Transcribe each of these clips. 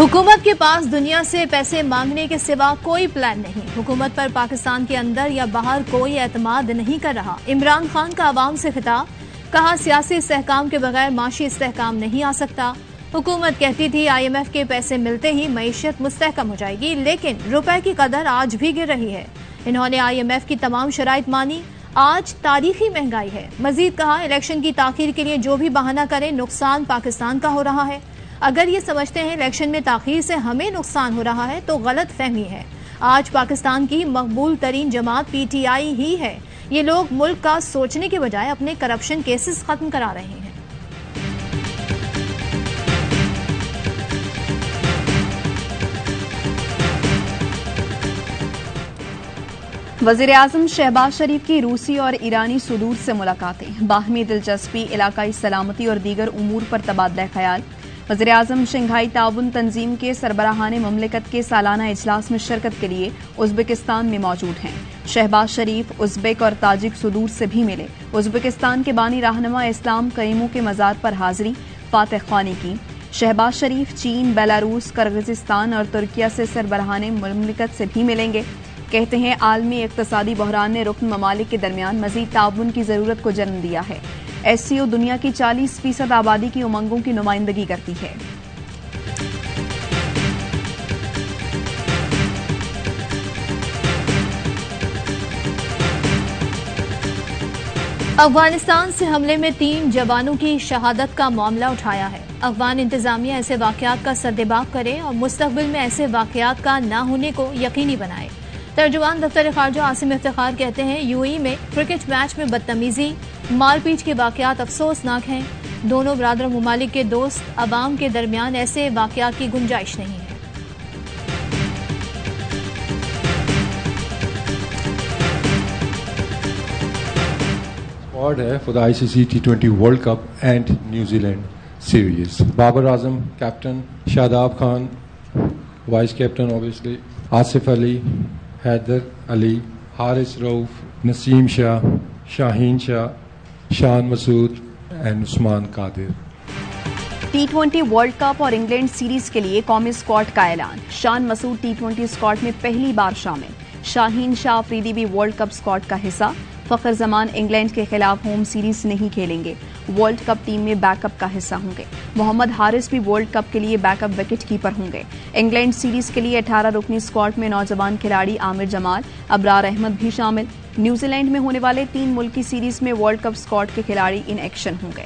हुकूमत के पास दुनिया से पैसे मांगने के सिवा कोई प्लान नहीं। हुकूमत पर पाकिस्तान के अंदर या बाहर कोई एतमाद नहीं कर रहा। इमरान खान का आवाम से खिताब, कहा सियासी इस्तेहकाम के बगैर माशी इस्तेहकाम नहीं आ सकता। हुकूमत कहती थी IMF के पैसे मिलते ही मईशत मुस्तहकम हो जाएगी, लेकिन रुपए की कदर आज भी गिर रही है। इन्होंने IMF की तमाम शराइत मानी, आज तारीखी महंगाई है। मजीद कहा इलेक्शन की ताखीर के लिए जो भी बहाना करे नुकसान पाकिस्तान का हो रहा है। अगर ये समझते हैं इलेक्शन में ताखीर से हमें नुकसान हो रहा है तो गलत फहमी है। आज पाकिस्तान की मकबूल तरीन जमात PTI ही है। ये लोग मुल्क का सोचने के बजाय अपने करप्शन केसेस खत्म करा रहे हैं। वज़ीर आज़म शहबाज शरीफ की रूसी और ईरानी सुदूर से मुलाकातें, बाहमी दिलचस्पी, इलाकाई सलामती और दीगर उमूर पर तबादला ख्याल। वज़ीर आज़म शंघाई ताउन तंजीम के सरबराहान ममलिकत के सालाना इजलास में शिरकत के लिए उज़्बेकिस्तान में मौजूद हैं। शहबाज शरीफ उज़्बेक और ताजिक सुदूर से भी मिले। उज़्बेकिस्तान के बानी रहनुमा इस्लाम करीमों के मज़ार पर हाजिरी, फातह ख्वानी की। शहबाज शरीफ चीन, बेलारूस, किर्गिज़स्तान और तुर्किया से सरबराहान ममलिकत से भी मिलेंगे। कहते हैं आलमी इक़्तिसादी बहरान ने रुकन ममालिक के दरमियान मज़ीद ताउन की ज़रूरत को जन्म दिया है। SCO दुनिया की 40% आबादी की उमंगों की नुमाइंदगी करती है। अफगानिस्तान से हमले में 3 जवानों की शहादत का मामला उठाया है। अफगान इंतजामिया ऐसे वाकयात का सद्देबाब करे और मुस्तकबिल में ऐसे वाकयात का न होने को यकीनी बनाए। तर्जुमान दफ्तर खारजा आसिम इफ्तिखार कहते हैं UAE में क्रिकेट मैच में बदतमीजी, मारपीट के वाकयात अफसोसनाक हैं। दोनों बरादर मुमालिक के दोस्त अवाम के दरमियान ऐसे वाकयात की गुंजाइश नहीं है। स्क्वाड है for the ICC T20 world cup and New Zealand series. Babar Azam captain, Shadab Khan vice captain, obviously Asif Ali, Haider Ali, Haris Rauf, Naseem Shah, Shaheen Shah, Shan Masood and Usman Qadir. T20 world cup और इंग्लैंड सीरीज के लिए कौमी स्क्वाड का ऐलान। शान मसूद T20 स्क्वाड में पहली बार शामिल। शाहीन शाह अफरीदी भी वर्ल्ड कप स्क्वाड का हिस्सा। फखर जमान इंग्लैंड के खिलाफ होम सीरीज नहीं खेलेंगे, वर्ल्ड कप टीम में बैकअप का हिस्सा होंगे। मोहम्मद हारिस भी वर्ल्ड कप के लिए बैकअप विकेट कीपर होंगे। इंग्लैंड सीरीज के लिए 18 रुकनी स्क्वाड में नौजवान खिलाड़ी आमिर जमाल, अबरार अहमद भी शामिल। न्यूजीलैंड में होने वाले 3 मुल्की सीरीज में वर्ल्ड कप स्क्वाड के खिलाड़ी इन एक्शन होंगे।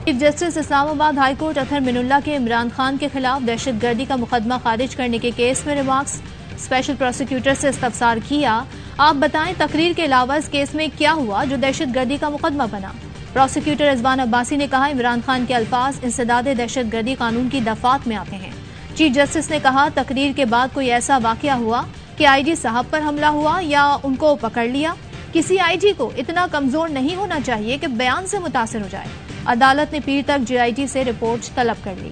Chief justice Islamabad high court Athar Minallah के इमरान खान के खिलाफ दहशतगर्दी का मुकदमा खारिज करने के केस में रिमार्क्स। स्पेशल प्रोसिक्यूटर से इस्तफसार किया, आप बताएं तकरीर के अलावा इस केस में क्या हुआ जो दहशतगर्दी का मुकदमा बना। प्रोसिक्यूटर रिजवान अब्बासी ने कहा इमरान खान के अल्फाज इंसदाद दहशतगर्दी कानून की दफात में आते हैं। चीफ जस्टिस ने कहा तकरीर के बाद कोई ऐसा वाकया हुआ कि IG साहब पर हमला हुआ या उनको पकड़ लिया। किसी IG को इतना कमजोर नहीं होना चाहिए कि बयान से मुतासिर हो जाए। अदालत ने पीर तक JIT से रिपोर्ट तलब कर ली।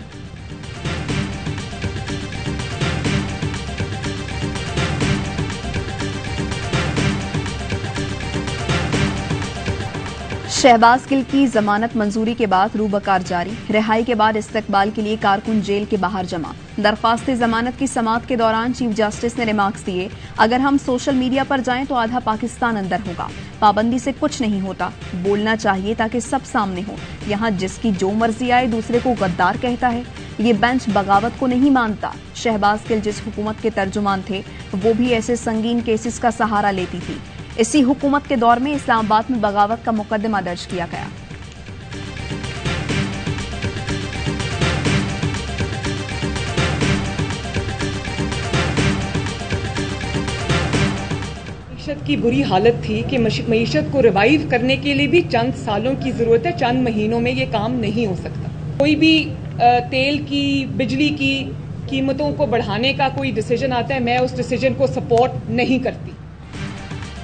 शहबाज गिल की जमानत मंजूरी के बाद रूबकार जारी। रिहाई के बाद इस्तकबाल के लिए कारकुन जेल के बाहर जमा। दरख्वास्त जमानत की समाअत के दौरान चीफ जस्टिस ने रिमार्क्स दिए, अगर हम सोशल मीडिया पर जाएं तो आधा पाकिस्तान अंदर होगा। पाबंदी से कुछ नहीं होता, बोलना चाहिए ताकि सब सामने हो। यहाँ जिसकी जो मर्जी आए दूसरे को गद्दार कहता है। ये बेंच बगावत को नहीं मानता। शहबाज गिल जिस हुकूमत के तर्जुमान थे वो भी ऐसे संगीन केसेस का सहारा लेती थी। इसी हुकूमत के दौर में इस्लामाबाद में बगावत का मुकदमा दर्ज किया गया। मईशत की बुरी हालत थी कि मईशत को रिवाइव करने के लिए भी चंद सालों की जरूरत है, चंद महीनों में ये काम नहीं हो सकता। कोई भी तेल की, बिजली की कीमतों को बढ़ाने का कोई डिसीजन आता है, मैं उस डिसीजन को सपोर्ट नहीं करती।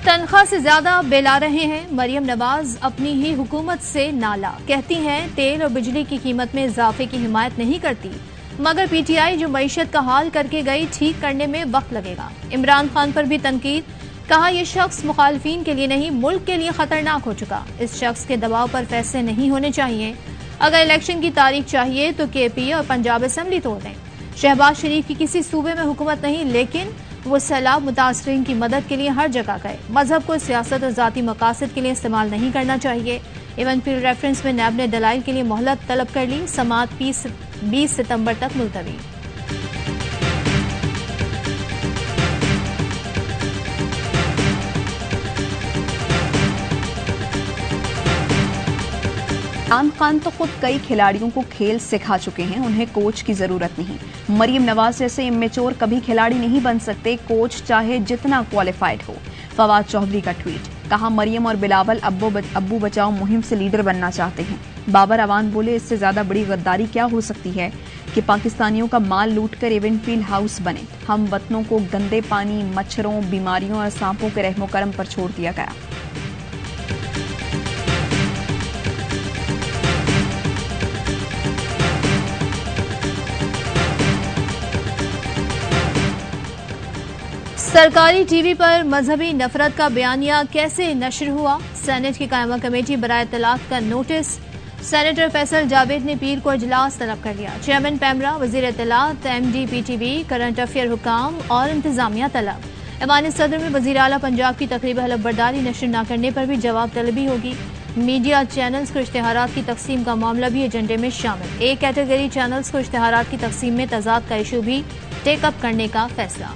तनख्वाह से ज्यादा बिल आ रहे हैं। मरियम नवाज अपनी ही हुकूमत से नाला, कहती हैं तेल और बिजली की कीमत में इजाफे की हिमायत नहीं करती। मगर पीटीआई जो मईशत का हाल करके गई, ठीक करने में वक्त लगेगा। इमरान खान पर भी तनकीद, कहा यह शख्स मुखालफीन के लिए नहीं मुल्क के लिए खतरनाक हो चुका। इस शख्स के दबाव पर फैसले नहीं होने चाहिए। अगर इलेक्शन की तारीख चाहिए तो केपी और पंजाब असेंबली तोड़ दें। शहबाज शरीफ की किसी सूबे में हुकूमत नहीं, लेकिन वो सैलाब मुतासरीन की मदद के लिए हर जगह गए। मजहब को सियासत और जाती मकासद के लिए इस्तेमाल नहीं करना चाहिए। इवन फील्ड रेफरेंस में नैब ने दलाइल के लिए मोहलत तलब कर ली। समाअत 20 सितंबर तक मुलतवी। इमरान खान तो खुद कई खिलाड़ियों को खेल सिखा चुके हैं, उन्हें कोच की जरूरत नहीं। मरियम नवाज जैसे इमेच्योर कभी खिलाड़ी नहीं बन सकते, कोच चाहे जितना क्वालिफाइड हो। फवाद चौधरी का ट्वीट, कहा मरियम और बिलावल अब्बू बचाओ मुहिम से लीडर बनना चाहते हैं। बाबर अवान बोले इससे ज्यादा बड़ी गद्दारी क्या हो सकती है कि पाकिस्तानियों का माल लूटकर इवेंट फील्ड हाउस बने। हम वतनों को गंदे पानी, मच्छरों, बीमारियों और सांपों के रहमो करम पर छोड़ दिया गया। सरकारी टीवी पर मजहबी नफरत का बयानिया कैसे नशर हुआ? सेनेट की कायमा कमेटी बराए तलाक का नोटिस। सेनेटर फैसल जावेद ने पीर को इजलास तलब कर लिया। चेयरमैन पैमरा, वजीर इत्तलात, MD PTV, करंट अफेयर हुकाम और इंतजामिया तलब। ऐवान सदर में वजीर आला पंजाब की तकरीब हलफ बर्दारी नशर न करने पर भी जवाब तलबी होगी। मीडिया चैनल्स को इश्तेहारात की तकसीम का मामला भी एजेंडे में शामिल। ए कैटेगरी चैनल्स को इश्तेहारात की तकसीम में तजाद का इशू भी टेकअप करने का फैसला।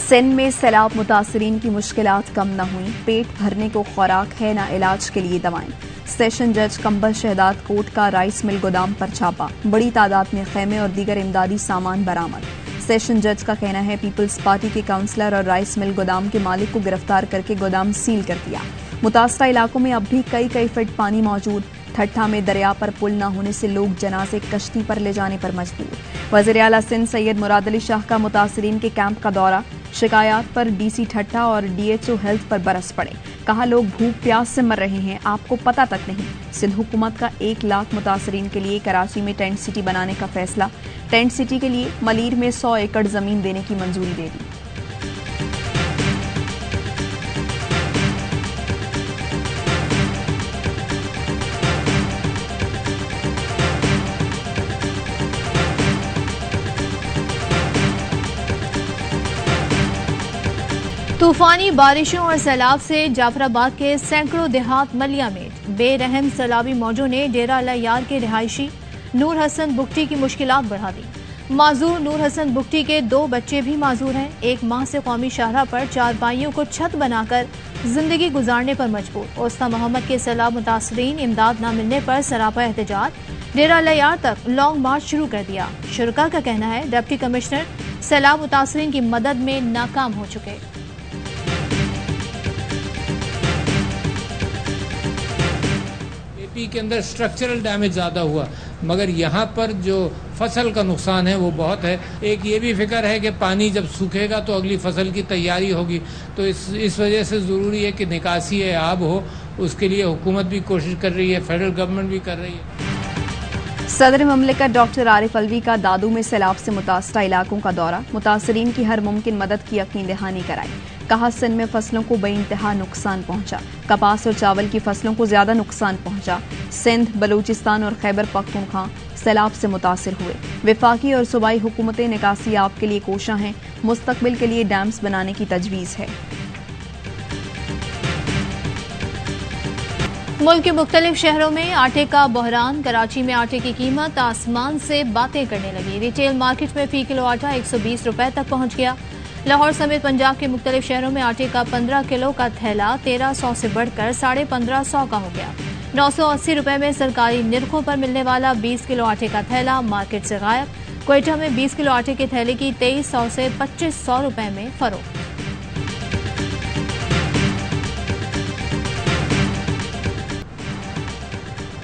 सिंध में सैलाब मुतासरीन की मुश्किलात कम न हुई। पेट भरने को खुराक है, न इलाज के लिए दवाएं। सेशन जज कंबल शहदाद कोर्ट का राइस मिल गोदाम पर छापा। बड़ी तादाद में खेमे और दीगर इमदादी सामान बरामद। सेशन जज का कहना है पीपल्स पार्टी के काउंसलर और राइस मिल गोदाम के मालिक को गिरफ्तार करके गोदाम सील कर दिया। मुतासरा इलाकों में अब भी कई फीट पानी मौजूद। ठट्ठा में दरिया पर पुल न होने से लोग जनाजे कश्ती पर ले जाने पर मजबूर। वज़ीर आला सिंध सैयद मुराद अली शाह का मुतासरीन के कैंप का दौरा। शिकायत पर DC ठट्ठा और DHO हेल्थ पर बरस पड़े। कहा लोग भूख प्यास से मर रहे हैं, आपको पता तक नहीं। सिंध हुकूमत का 1 लाख मुतासरीन के लिए कराची में टेंट सिटी बनाने का फैसला। टेंट सिटी के लिए मलीर में 100 एकड़ जमीन देने की मंजूरी दे दी। तूफानी बारिशों और सैलाब से जाफराबाद के सैकड़ों देहात मलियामेट। बेरहम सैलाबी मौजों ने डेरा अल यार के रिहायशी नूर हसन बुगटी की मुश्किलात बढ़ा दी। माजूर नूर हसन बुगटी के 2 बच्चे भी माजूर हैं। 1 माह से कौमी शाहरा पर चारपाइयों को छत बनाकर जिंदगी गुजारने पर मजबूर। ओस्ता मोहम्मद के सैलाब मुतासरीन इमदाद न मिलने पर सरापा एहतजाज। डेरा अल यार तक लॉन्ग मार्च शुरू कर दिया। शुरका का कहना है डिप्टी कमिश्नर सैलाब मुतासरीन की मदद में नाकाम हो चुके। के अंदर स्ट्रक्चरल डैमेज ज़्यादा हुआ, मगर यहाँ पर जो फसल का नुकसान है वो बहुत है। एक ये भी फिक्र है कि पानी जब सूखेगा तो अगली फसल की तैयारी होगी, तो इस वजह से ज़रूरी है कि निकासी आब हो। उसके लिए हुकूमत भी कोशिश कर रही है, फेडरल गवर्नमेंट भी कर रही है। सदर ममलिकत डॉक्टर आरिफ अलवी का दादू में सैलाब से मुतासरा इलाकों का दौरा। मुतासरीन की हर मुमकिन मदद की यकीन दहानी कराई। कहा सिंध में फसलों को बेइंतहा नुकसान पहुंचा। कपास और चावल की फसलों को ज्यादा नुकसान पहुंचा। सिंध, बलूचिस्तान और खैबर पख्तूनख्वा सैलाब से मुतासिर हुए। विफाकी और सूबाई हुकूमतें निकासी आब के लिए कोशा हैं। मुस्तकबिल के लिए डैम्स बनाने की तजवीज़ है। मुल्क के मुख्तलिफ शहरों में आटे का बहरान। कराची में आटे की कीमत आसमान से बातें करने लगी। रिटेल मार्केट में फी किलो आटा 120 रुपए तक पहुंच गया। लाहौर समेत पंजाब के मुख्तलिफ शहरों में आटे का 15 किलो का थैला 1300 से बढ़कर 1550 का हो गया। 980 रुपए में सरकारी निरखों पर मिलने वाला 20 किलो आटे का थैला मार्केट से गायब। क्वेटा में 20 किलो आटे के थैले की 2300 से 2500 रुपए में फरोख्त।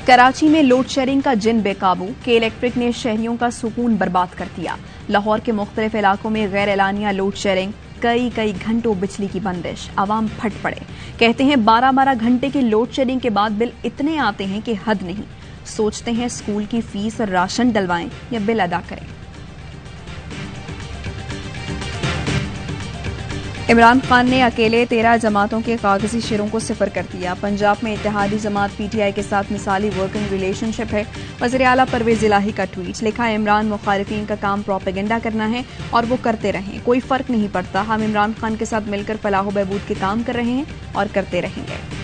कराची में लोड शेडिंग का जिन बेकाबू। के इलेक्ट्रिक ने शहरियों का सुकून बर्बाद कर दिया। लाहौर के मुख्तलिफ इलाकों में गैर एलानिया लोड शेडिंग। कई घंटों बिजली की बंदिश, आवाम फट पड़े। कहते हैं 12-12 घंटे की लोड शेडिंग के बाद बिल इतने आते हैं कि हद नहीं। सोचते हैं स्कूल की फीस और राशन डलवाएं या बिल अदा करें। इमरान खान ने अकेले 13 जमातों के कागजी शेयरों को सिफर कर दिया। पंजाब में इत्तेहादी जमात पीटीआई के साथ मिसाली वर्किंग रिलेशनशिप है। वज़ीर आला परवेज इलाही का ट्वीट, लिखा इमरान मुखालिफिन का काम प्रोपेगेंडा करना है और वो करते रहें, कोई फर्क नहीं पड़ता। हम इमरान खान के साथ मिलकर फलाह बहबूद के काम कर रहे हैं और करते रहेंगे।